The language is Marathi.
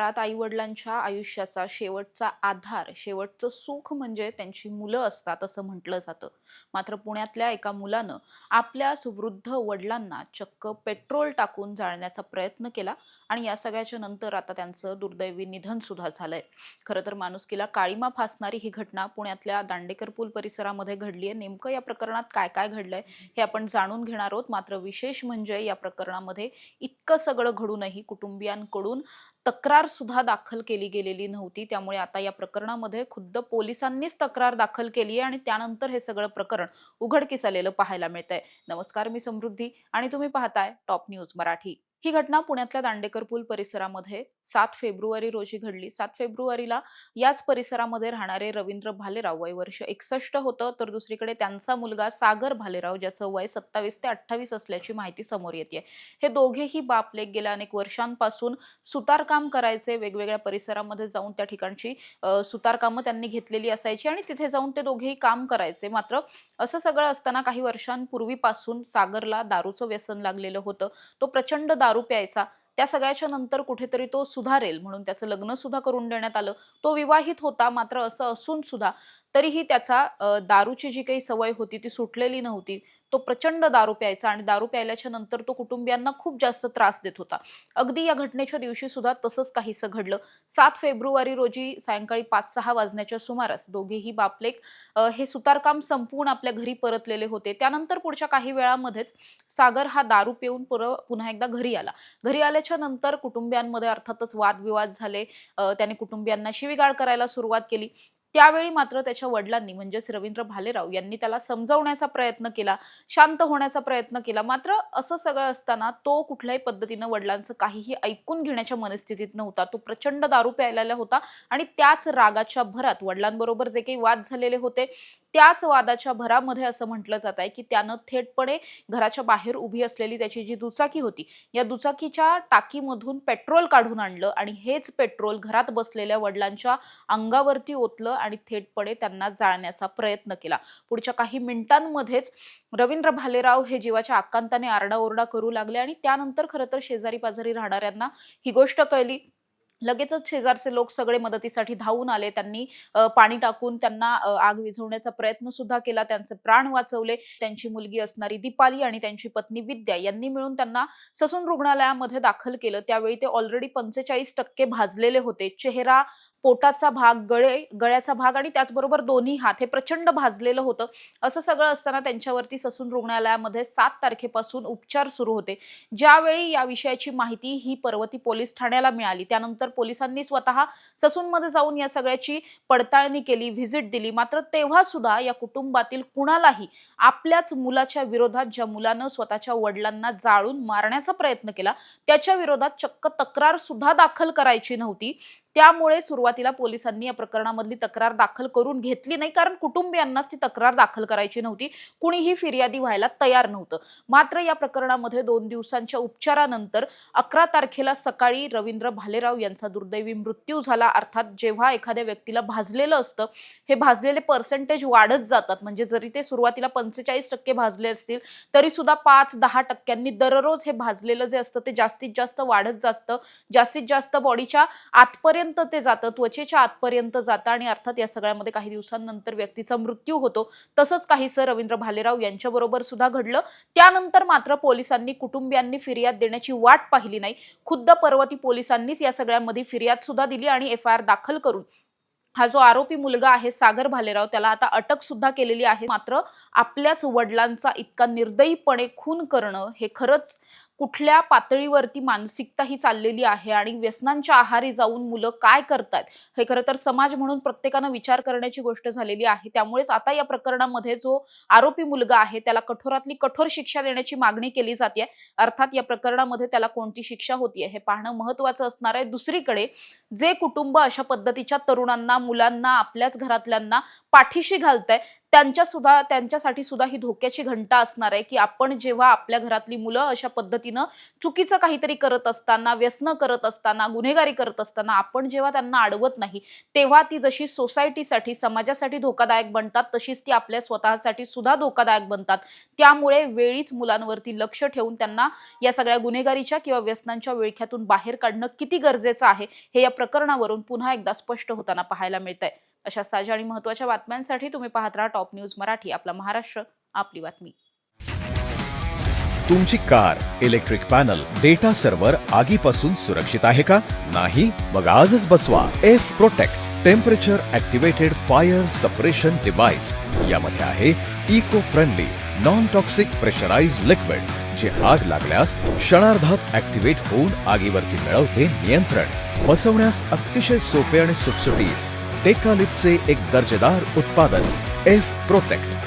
घरात आई-वडिलांच्या आयुष्याचा शेवटचा आधार, शेवटचं सुख म्हणजे त्यांची मुलं असतात असं म्हटलं जातं. मात्र पुण्यातल्या एका मुलानं आपल्या सुवृद्ध वडिलांना चक्क पेट्रोल टाकून जाळण्याचा प्रयत्न केला आणि या सगळ्याच्या नंतर आता त्यांचं दुर्दैवी निधन सुद्धा झालंय. खरं तर माणुसकीला काळिमा फासणारी ही घटना पुण्यातल्या दांडेकर पूल परिसरामध्ये घडली आहे. नेमकं या प्रकरणात काय काय घडलंय हे आपण जाणून घेणार आहोत. मात्र विशेष म्हणजे या प्रकरणामध्ये इतकं सगळं घडूनही कुटुंबियांकडून तक्रार सुद्धा दाखल केली गेलेली नव्हती. त्यामुळे आता या प्रकरणामध्ये खुद्द पोलिसांनीच तक्रार दाखल केली आहे आणि त्यानंतर हे सगळं प्रकरण उघडकीस आलेलं पाहायला मिळतंय. नमस्कार, मी समृद्धी आणि तुम्ही पाहताय टॉप न्यूज मराठी. ही घटना पुण्यातल्या दांडेकर पूल परिसरामध्ये 7 फेब्रुवारी रोजी घडली. 7 फेब्रुवारीला याच परिसरामध्ये राहणारे रवींद्र भालेराव वय वर्ष 61 होतं, तर दुसरीकडे त्यांचा मुलगा सागर भालेराव ज्याचं वय 27 ते 28 असल्याची माहिती समोर येते. हे दोघेही बाप-लेक गेल्या अनेक वर्षांपासून सुतारकाम करायचे. वेगवेगळ्या परिसरामध्ये जाऊन त्या ठिकाणची सुतारकामं त्यांनी घेतलेली असायची आणि तिथे जाऊन ते दोघेही काम करायचे. मात्र असं सगळं असताना काही वर्षांपूर्वीपासून सागरला दारूचं व्यसन लागलेलं होतं. तो प्रचंड दारू प्यायचा. त्या सगळ्याच्या नंतर कुठेतरी तो सुधारेल म्हणून त्याचं लग्न सुद्धा करून देण्यात आलं. तो विवाहित होता. मात्र असं असून सुद्धा तरीही त्याचा दारूची जी काही सवय होती ती सुटलेली नव्हती. तो प्रचंड दारू प्यायचा आणि दारू प्यायल्याच्या नंतर तो कुटुंबियांना खूप जास्त त्रास देत होता. अगदी या घटनेच्या दिवशी सुद्धा तसंच काहीसं घडलं. 7 फेब्रुवारी रोजी सायंकाळी 5-6 वाजण्याच्या सुमारास दोघेही बाप-लेक हे सुतारकाम संपवून आपल्या घरी परतलेले होते. त्यानंतर पुढच्या काही वेळामध्येच सागर हा दारू पिऊन पुन्हा एकदा घरी आला. घरी आल्याच्या नंतर कुटुंबियांमध्ये अर्थातच वादविवाद झाले. त्याने कुटुंबियांना शिवीगाळ करायला सुरुवात केली. त्यावेळी मात्र त्याच्या वडिलांनी म्हणजेच रवींद्र भालेराव यांनी त्याला समजावण्याचा प्रयत्न केला, शांत होण्याचा प्रयत्न केला. मात्र असं सगळं असताना तो कुठल्याही पद्धतीनं वडिलांचं काहीही ऐकून घेण्याच्या मनस्थितीत नव्हता. तो प्रचंड दारू प्यायलेला होता आणि त्याच रागाच्या भरात वडिलांबरोबर जे काही वाद झालेले होते, त्याच वादाच्या भरामध्ये असं म्हटलं जात आहे, की त्यानं थेटपणे घराच्या बाहेर उभी असलेली त्याची जी दुचाकी होती, या दुचाकीच्या टाकीमधून पेट्रोल काढून आणलं आणि हेच पेट्रोल घरात बसलेल्या वडिलांच्या अंगावरती ओतलं आणि थेटपणे त्यांना जाळण्याचा प्रयत्न केला. पुढच्या काही मिनिटांमध्येच रवींद्र भालेराव हे जीवाच्या आकांताने आरडाओरडा करू लागले आणि त्यानंतर खरं तर शेजारी-पाजारी राहणाऱ्यांना ही गोष्ट कळली. लगेचच शेजारचे लोक सगळे मदतीसाठी धावून आले. त्यांनी पाणी टाकून त्यांना आग विझवण्याचा प्रयत्न सुद्धा केला. त्यांचे प्राण वाचवले. त्यांची मुलगी असणारी दीपाली आणि त्यांची पत्नी विद्या यांनी मिळून त्यांना ससून रुग्णालयामध्ये दाखल केलं. त्यावेळी ते ऑलरेडी 45% भाजलेले होते. चेहरा, पोटाचा भाग, गळ्याचा भाग आणि त्याचबरोबर दोन्ही हात हे प्रचंड भाजलेलं होतं. असं सगळं असताना त्यांच्यावरती ससून रुग्णालयामध्ये 7 तारखेपासून उपचार सुरू होते. ज्यावेळी या विषयाची माहिती ही पर्वती पोलीस ठाण्याला मिळाली, त्यानंतर पोलिसांनी स्वतः ससूनमध्ये जाऊन या सगळ्याची पडताळणी केली, व्हिजिट दिली. मात्र तेव्हा सुद्धा या कुटुंबातील कुणालाही आपल्याच मुलाच्या विरोधात, ज्या मुलानं स्वतःच्या वडिलांना जाळून मारण्याचा प्रयत्न केला, त्याच्या विरोधात चक्क तक्रार सुद्धा दाखल करायची नव्हती. त्यामुळे सुरुवातीला पोलिसांनी या प्रकरणामधली तक्रार दाखल करून घेतली नाही, कारण कुटुंबियांनाच ती तक्रार दाखल करायची नव्हती. कुणीही फिर्यादी व्हायला तयार नव्हतं. मात्र या प्रकरणामध्ये 2 दिवसांच्या उपचारानंतर 11 तारखेला सकाळी रवींद्र भालेराव यांचा दुर्दैवी मृत्यू झाला. अर्थात जेव्हा एखाद्या व्यक्तीला भाजलेलं असतं, हे भाजलेले पर्सेंटेज वाढत जातात. म्हणजे जरी ते सुरुवातीला 45% भाजले असतील, तरी सुद्धा 5-10% दररोज हे भाजलेलं जे असतं ते जास्तीत जास्त वाढत जातं. जास्तीत जास्त बॉडीच्या आतपर्यंत ते जातं, त्वचेच्या आतपर्यंत जातं आणि अर्थात या सगळ्यामध्ये काही दिवसांनंतर व्यक्तीचा मृत्यू होतो. तसंच काहीसं रवींद्र भालेराव यांच्याबरोबर सुद्धा घडलं. त्यानंतर मात्र पोलिसांनी कुटुंबियांनी फिर्याद देण्याची वाट पाहिली नाही. खुद्द पर्वती पोलिसांनीच या सगळ्यामध्ये फिर्याद सुद्धा दिली आणि एफ-आय-आर दाखल करून हा जो आरोपी मुलगा आहे सागर भालेराव त्याला आता अटक सुद्धा केलेली आहे. मात्र आपल्याच वडिलांचा इतका निर्दयीपणे खून करणं हे खरंच कुठल्या पातळीवरती मानसिकता ही चाललेली आहे आणि व्यसनांच्या आहारी जाऊन मुलं काय करतात हे खरं तर समाज म्हणून प्रत्येकानं विचार करण्याची गोष्ट झालेली आहे. त्यामुळेच आता या प्रकरणामध्ये जो आरोपी मुलगा आहे त्याला कठोरातली कठोर शिक्षा देण्याची मागणी केली जाते. अर्थात या प्रकरणामध्ये त्याला कोणती शिक्षा होतीये हे पाहणं महत्त्वाचं असणार आहे. दुसरीकडे जे कुटुंब अशा पद्धतीच्या तरुणांना, मुलांना, आपल्याच घरातल्यांना पाठीशी घालतंय त्यांच्यासाठी सुद्धा ही धोक्याची घंटा असणार आहे, की आपण जेव्हा आपल्या घरातली मुलं अशा पद्धतीनं चुकीचं काहीतरी करत असताना, व्यसनं करत असताना, गुन्हेगारी करत असताना आपण जेव्हा त्यांना अडवत नाही, तेव्हा ती जशी सोसायटीसाठी, समाजासाठी धोकादायक बनतात, तशीच ती आपल्या स्वतःसाठी सुद्धा धोकादायक बनतात. त्यामुळे वेळीच मुलांवरती लक्ष ठेवून त्यांना या सगळ्या गुन्हेगारीच्या किंवा व्यसनांच्या विळख्यातून बाहेर काढणं किती गरजेचं आहे, हे या प्रकरणावरून पुन्हा एकदा स्पष्ट होताना पाहायला मिळतंय. अशा ताज्या आणि महत्त्वाच्या बातम्यांसाठी तुम्ही पाहत राहा टॉप न्यूज मराठी. आपला महाराष्ट्र, आपली बातमी. तुमची car, electric panel, data server आगीपासून सुरक्षित आहे का? नाही? मग आजच बसवा F protect temperature activated fire suppression device. यामध्ये आहे eco friendly non toxic pressurised liquid, जे आग लागल्यास क्षणार्धात ऍक्टिव्हेट होऊन आगीवरती मिळवते नियंत्रण. बसवण्यास अतिशय सोपे आणि सुटसुटीत टेकालिपचे एक दर्जेदार उत्पादन एफ प्रोटेक्ट.